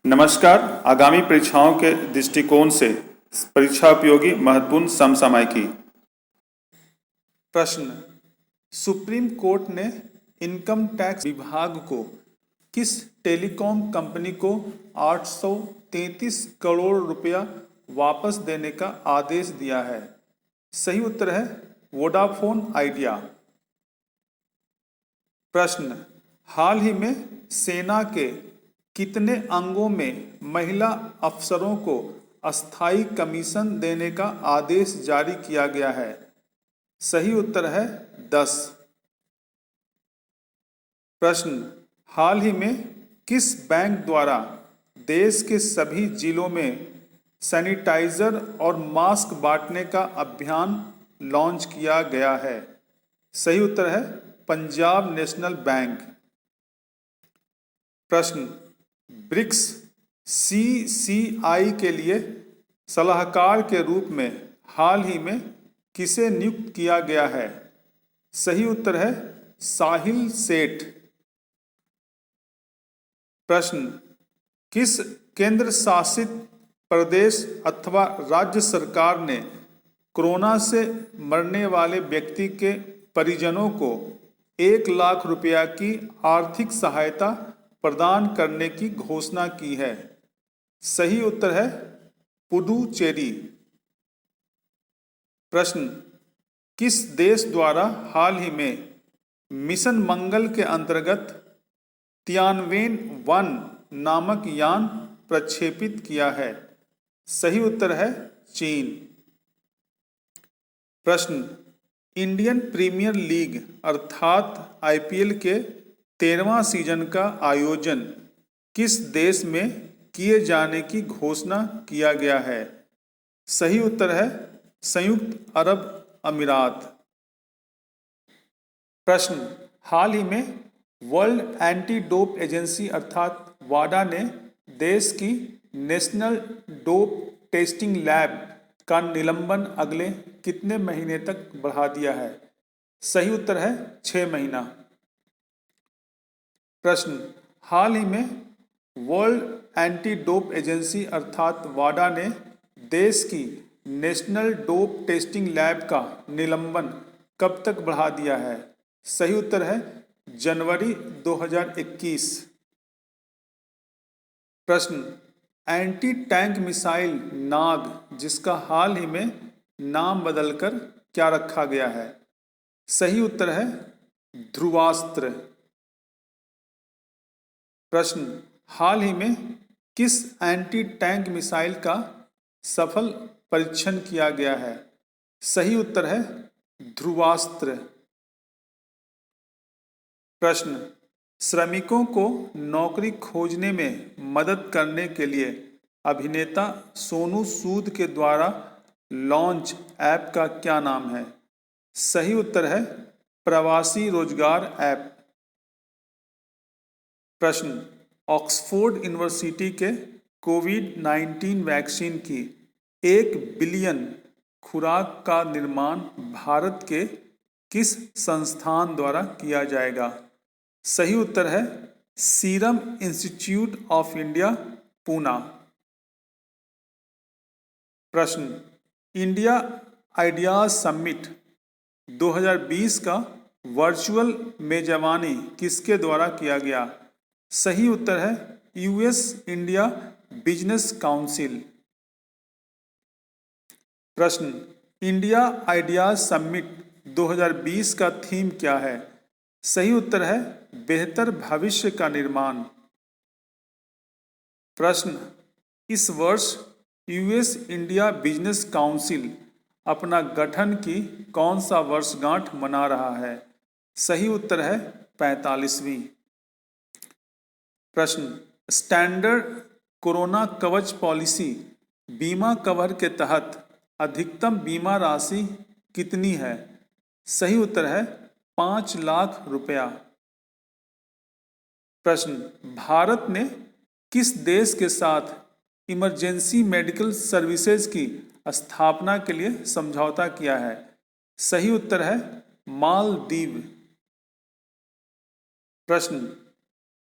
नमस्कार। आगामी परीक्षाओं के दृष्टिकोण से परीक्षा उपयोगी महत्वपूर्ण समसामयिकी। प्रश्न, सुप्रीम कोर्ट ने इनकम टैक्स विभाग को किस टेलीकॉम कंपनी को 833 करोड़ रुपया वापस देने का आदेश दिया है? सही उत्तर है वोडाफोन आइडिया। प्रश्न, हाल ही में सेना के कितने अंगों में महिला अफसरों को अस्थायी कमीशन देने का आदेश जारी किया गया है? सही उत्तर है 10। प्रश्न, हाल ही में किस बैंक द्वारा देश के सभी जिलों में सैनिटाइजर और मास्क बांटने का अभियान लॉन्च किया गया है? सही उत्तर है पंजाब नेशनल बैंक। प्रश्न, ब्रिक्स सीसीआई के लिए सलाहकार के रूप में हाल ही में किसे नियुक्त किया गया है? सही उत्तर है साहिल सेठ। प्रश्न, किस केंद्र शासित प्रदेश अथवा राज्य सरकार ने कोरोना से मरने वाले व्यक्ति के परिजनों को 1 लाख रुपया की आर्थिक सहायता प्रदान करने की घोषणा की है? सही उत्तर है पुडुचेरी। प्रश्न, किस देश द्वारा हाल ही में मिशन मंगल के अंतर्गत तियानवेन-1 नामक यान प्रक्षेपित किया है? सही उत्तर है चीन। प्रश्न, इंडियन प्रीमियर लीग अर्थात आईपीएल के 13वां सीजन का आयोजन किस देश में किए जाने की घोषणा किया गया है? सही उत्तर है संयुक्त अरब अमीरात। प्रश्न, हाल ही में वर्ल्ड एंटी डोप एजेंसी अर्थात वाडा ने देश की नेशनल डोप टेस्टिंग लैब का निलंबन अगले कितने महीने तक बढ़ा दिया है? सही उत्तर है 6 महीना। प्रश्न, हाल ही में वर्ल्ड एंटी डोप एजेंसी अर्थात वाडा ने देश की नेशनल डोप टेस्टिंग लैब का निलंबन कब तक बढ़ा दिया है? सही उत्तर है जनवरी 2021। प्रश्न, एंटी टैंक मिसाइल नाग जिसका हाल ही में नाम बदलकर क्या रखा गया है? सही उत्तर है ध्रुवास्त्र। प्रश्न, हाल ही में किस एंटी टैंक मिसाइल का सफल परीक्षण किया गया है? सही उत्तर है ध्रुवास्त्र। प्रश्न, श्रमिकों को नौकरी खोजने में मदद करने के लिए अभिनेता सोनू सूद के द्वारा लॉन्च ऐप का क्या नाम है? सही उत्तर है प्रवासी रोजगार ऐप। प्रश्न, ऑक्सफोर्ड यूनिवर्सिटी के कोविड-19 वैक्सीन की 1 बिलियन खुराक का निर्माण भारत के किस संस्थान द्वारा किया जाएगा? सही उत्तर है serum institute of India Poona. प्रश्न, इंडिया आइडियाज समिट 2020 का वर्चुअल मेजबानी किसके द्वारा किया गया? सही उत्तर है यूएस इंडिया बिजनेस काउंसिल। प्रश्न, इंडिया आइडियाज समिट 2020 का थीम क्या है? सही उत्तर है बेहतर भविष्य का निर्माण। प्रश्न, इस वर्ष यूएस इंडिया बिजनेस काउंसिल अपना गठन की कौन सा वर्षगांठ मना रहा है? सही उत्तर है 45वीं। प्रश्न, स्टैंडर्ड कोरोना कवच पॉलिसी बीमा कवर के तहत अधिकतम बीमा राशि कितनी है? सही उत्तर है 5 लाख रुपया। प्रश्न, भारत ने किस देश के साथ इमरजेंसी मेडिकल सर्विसेज की स्थापना के लिए समझौता किया है? सही उत्तर है मालदीव। प्रश्न,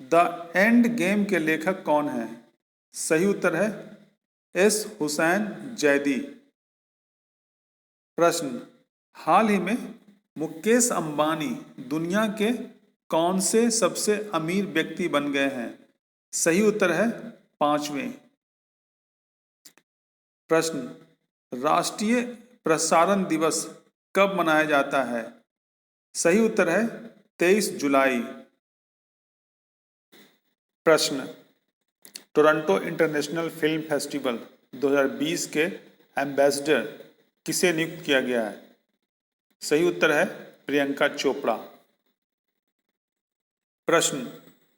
द एंड गेम के लेखक कौन हैं? सही उत्तर है एस हुसैन जैदी। प्रश्न, हाल ही में मुकेश अंबानी दुनिया के कौन से सबसे अमीर व्यक्ति बन गए हैं? सही उत्तर है 5वें। प्रश्न, राष्ट्रीय प्रसारण दिवस कब मनाया जाता है? सही उत्तर है 23 जुलाई। प्रश्न, टोरंटो इंटरनेशनल फिल्म फेस्टिवल 2020 के एम्बेसडर किसे नियुक्त किया गया है? सही उत्तर है प्रियंका चोपड़ा। प्रश्न,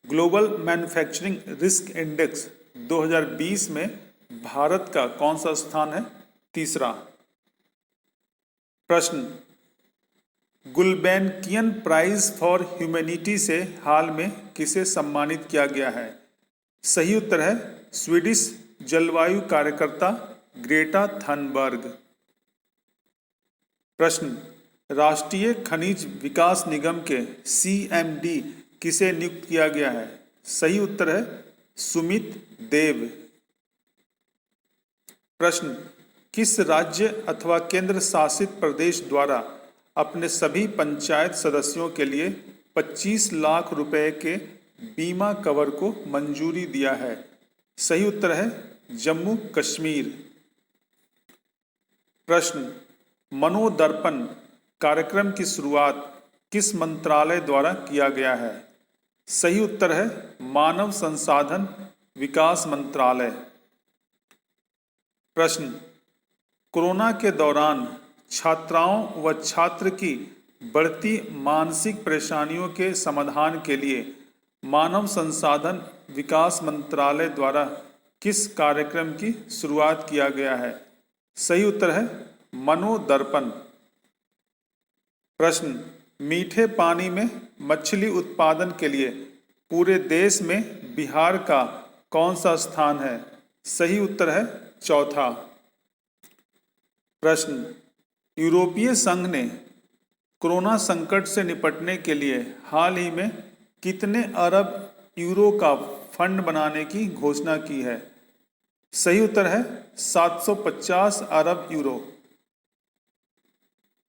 ग्लोबल मैन्युफैक्चरिंग रिस्क इंडेक्स 2020 में भारत का कौन सा स्थान है? तीसरा। प्रश्न, गुल्बेनकियन प्राइज फॉर ह्यूमैनिटी से हाल में किसे सम्मानित किया गया है? सही उत्तर है स्वीडिश जलवायु कार्यकर्ता ग्रेटा थनबर्ग। प्रश्न, राष्ट्रीय खनिज विकास निगम के CMD किसे नियुक्त किया गया है? सही उत्तर है सुमित देव। प्रश्न, किस राज्य अथवा केंद्र शासित प्रदेश द्वारा अपने सभी पंचायत सदस्यों के लिए 25 लाख रुपए के बीमा कवर को मंजूरी दिया है? सही उत्तर है जम्मू कश्मीर। प्रश्न, मनोदर्पण कार्यक्रम की शुरुआत किस मंत्रालय द्वारा किया गया है? सही उत्तर है मानव संसाधन विकास मंत्रालय। प्रश्न, कोरोना के दौरान छात्राओं व छात्र की बढ़ती मानसिक परेशानियों के समाधान के लिए मानव संसाधन विकास मंत्रालय द्वारा किस कार्यक्रम की शुरुआत किया गया है? सही उत्तर है मनोदर्पण। प्रश्न, मीठे पानी में मछली उत्पादन के लिए पूरे देश में बिहार का कौन सा स्थान है? सही उत्तर है चौथा। प्रश्न, यूरोपीय संघ ने कोरोना संकट से निपटने के लिए हाल ही में कितने अरब यूरो का फंड बनाने की घोषणा की है? सही उत्तर है 750 अरब यूरो।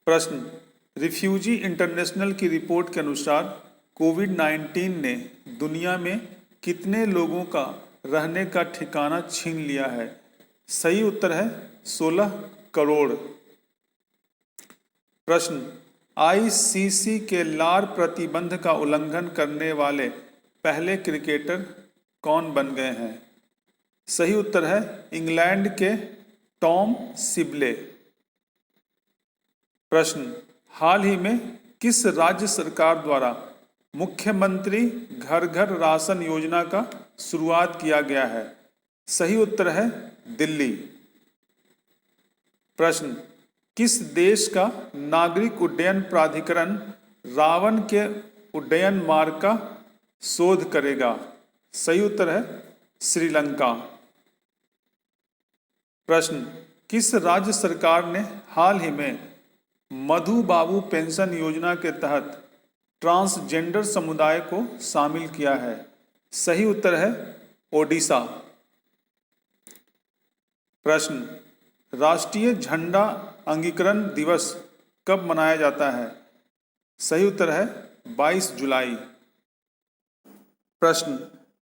प्रश्न, रिफ्यूजी इंटरनेशनल की रिपोर्ट के अनुसार कोविड-19 ने दुनिया में कितने लोगों का रहने का ठिकाना छीन लिया है? सही उत्तर है 16 करोड़। प्रश्न, ICC के लार प्रतिबंध का उल्लंघन करने वाले पहले क्रिकेटर कौन बन गए हैं? सही उत्तर है इंग्लैंड के टॉम सिबले। प्रश्न, हाल ही में किस राज्य सरकार द्वारा मुख्यमंत्री घर घर राशन योजना का शुरुआत किया गया है? सही उत्तर है दिल्ली। प्रश्न, किस देश का नागरिक उड्डयन प्राधिकरण रावण के उड्डयन मार्ग का शोध करेगा? सही उत्तर है श्रीलंका। प्रश्न, किस राज्य सरकार ने हाल ही में मधु बाबू पेंशन योजना के तहत ट्रांसजेंडर समुदाय को शामिल किया है? सही उत्तर है ओडिशा। प्रश्न, राष्ट्रीय झंडा अंगीकरण दिवस कब मनाया जाता है? सही उत्तर है 22 जुलाई। प्रश्न,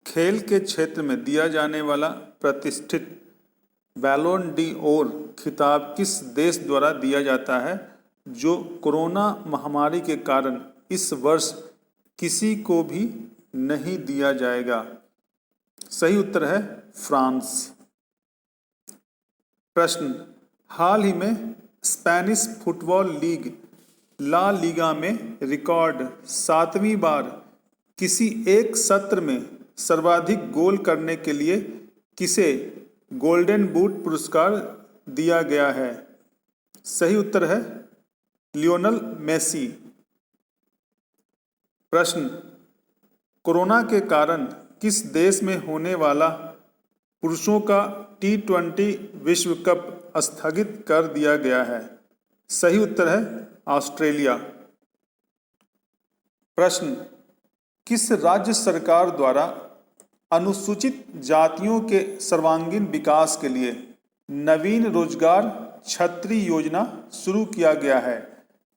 खेल के क्षेत्र में दिया जाने वाला प्रतिष्ठित बैलोन डी ओर खिताब किस देश द्वारा दिया जाता है जो कोरोना महामारी के कारण इस वर्ष किसी को भी नहीं दिया जाएगा? सही उत्तर है फ्रांस। प्रश्न, हाल ही में Spanish football league La Liga में रिकॉर्ड 7वीं बार किसी एक सत्र में सर्वाधिक गोल करने के लिए किसे गोल्डन बूट पुरस्कार दिया गया है? सही उत्तर है लियोनेल मेसी। प्रश्न, कोरोना के कारण किस देश में होने वाला पुरुषों का T20 विश्व कप स्थगित कर दिया गया है? सही उत्तर है ऑस्ट्रेलिया। प्रश्न, किस राज्य सरकार द्वारा अनुसूचित जातियों के सर्वांगीण विकास के लिए नवीन रोजगार छतरी योजना शुरू किया गया है?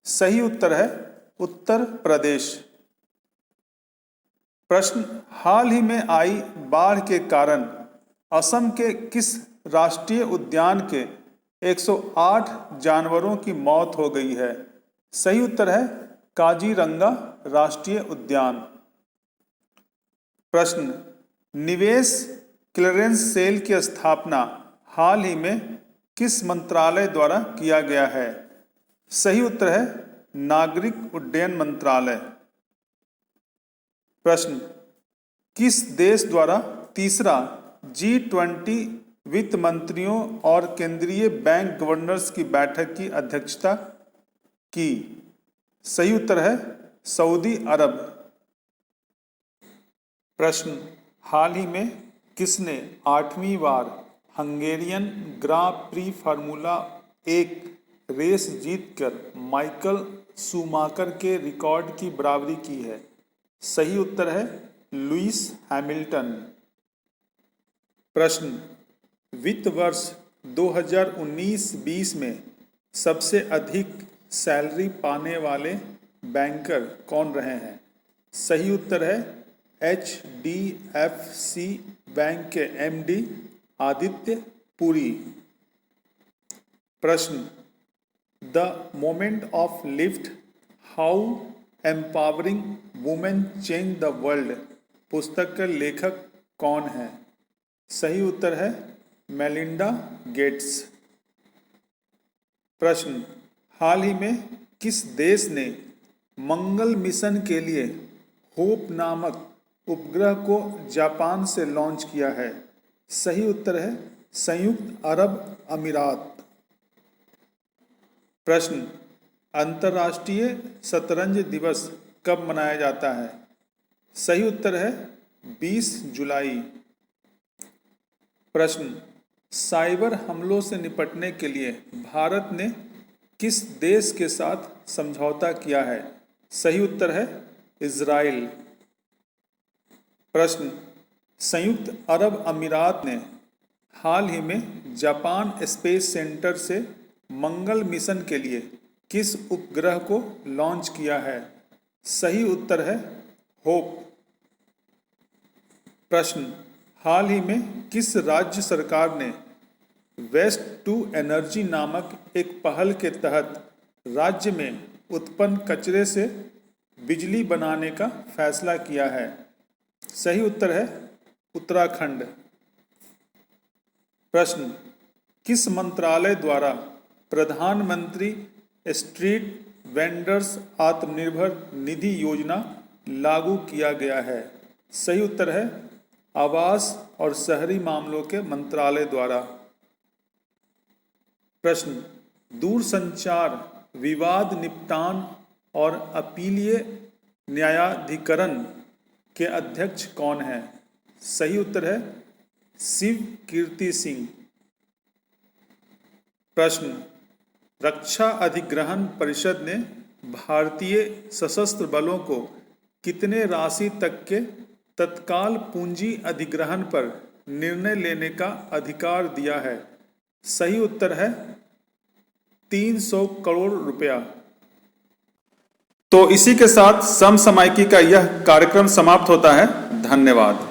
सही उत्तर है उत्तर प्रदेश। प्रश्न, हाल ही में आई बाढ़ के कारण असम के किस राष्ट्रीय उद्यान के 108 जानवरों की मौत हो गई है? सही उत्तर है काजीरंगा राष्ट्रीय उद्यान। प्रश्न, निवेश क्लियरेंस सेल की स्थापना हाल ही में किस मंत्रालय द्वारा किया गया है? सही उत्तर है नागरिक उड्डयन मंत्रालय। प्रश्न, किस देश द्वारा तीसरा G20 वित्त मंत्रियों और केंद्रीय बैंक गवर्नर्स की बैठक की अध्यक्षता की? सही उत्तर है सऊदी अरब। प्रश्न, हाल ही में किसने 8वीं बार हंगेरियन ग्रां प्री फार्मूला 1 रेस जीतकर माइकल शूमाकर के रिकॉर्ड की बराबरी की है? सही उत्तर है लुईस हैमिल्टन। प्रश्न, वित्त वर्ष 2019-20 में सबसे अधिक सैलरी पाने वाले बैंकर कौन रहे हैं? सही उत्तर है HDFC बैंक के MD आदित्य पुरी। प्रश्न, the moment of lift how empowering women change the world पुस्तक के लेखक कौन है? सही उत्तर है मेलिंडा गेट्स। प्रश्न, हाल ही में किस देश ने मंगल मिशन के लिए होप नामक उपग्रह को जापान से लॉन्च किया है? सही उत्तर है संयुक्त अरब अमीरात। प्रश्न, अंतर्राष्ट्रीय शतरंज दिवस कब मनाया जाता है? सही उत्तर है 20 जुलाई। प्रश्न, साइबर हमलों से निपटने के लिए भारत ने किस देश के साथ समझौता किया है? सही उत्तर है इजराइल। प्रश्न, संयुक्त अरब अमीरात ने हाल ही में जापान स्पेस सेंटर से मंगल मिशन के लिए किस उपग्रह को लॉन्च किया है? सही उत्तर है होप। प्रश्न, हाल ही में किस राज्य सरकार ने वेस्ट टू एनर्जी नामक एक पहल के तहत राज्य में उत्पन्न कचरे से बिजली बनाने का फैसला किया है? सही उत्तर है उत्तराखंड। प्रश्न, किस मंत्रालय द्वारा प्रधानमंत्री स्ट्रीट वेंडर्स आत्मनिर्भर निधि योजना लागू किया गया है? सही उत्तर है आवास और शहरी मामलों के मंत्रालय द्वारा। प्रश्न, दूरसंचार विवाद निपटान और अपीलीय न्यायाधिकरण के अध्यक्ष कौन है? सही उत्तर है शिव कीर्ति सिंह। प्रश्न, रक्षा अधिग्रहण परिषद ने भारतीय सशस्त्र बलों को कितने राशि तक के तत्काल पूंजी अधिग्रहण पर निर्णय लेने का अधिकार दिया है? सही उत्तर है 300 करोड़ रुपया। तो इसी के साथ समसामयिकी का यह कार्यक्रम समाप्त होता है। धन्यवाद।